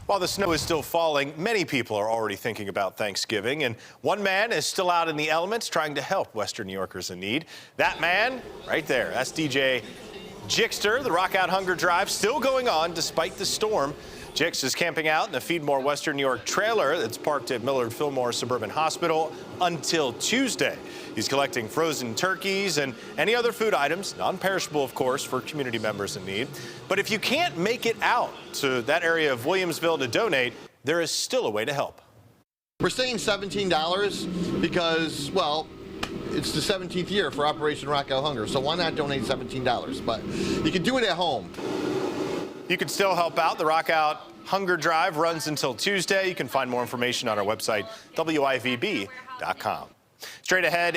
While the snow is still falling, many people are already thinking about Thanksgiving, and one man is still out in the elements trying to help Western New Yorkers in need. That man, right there, that's DJ Jixter. The Rock Out Hunger Drive still going on despite the storm. Jix is camping out in a Feed More Western New York trailer that's parked at Millard Fillmore Suburban Hospital until Tuesday. He's collecting frozen turkeys and any other food items, non-perishable of course, for community members in need. But if you can't make it out to that area of Williamsville to donate, there is still a way to help. We're saying $17 because, well, it's the 17th year for Operation Rock Out Hunger, so why not donate $17? But you can do it at home. You can still help out. The Rock Out Hunger Drive runs until Tuesday. You can find more information on our website, WIVB.com. Straight ahead,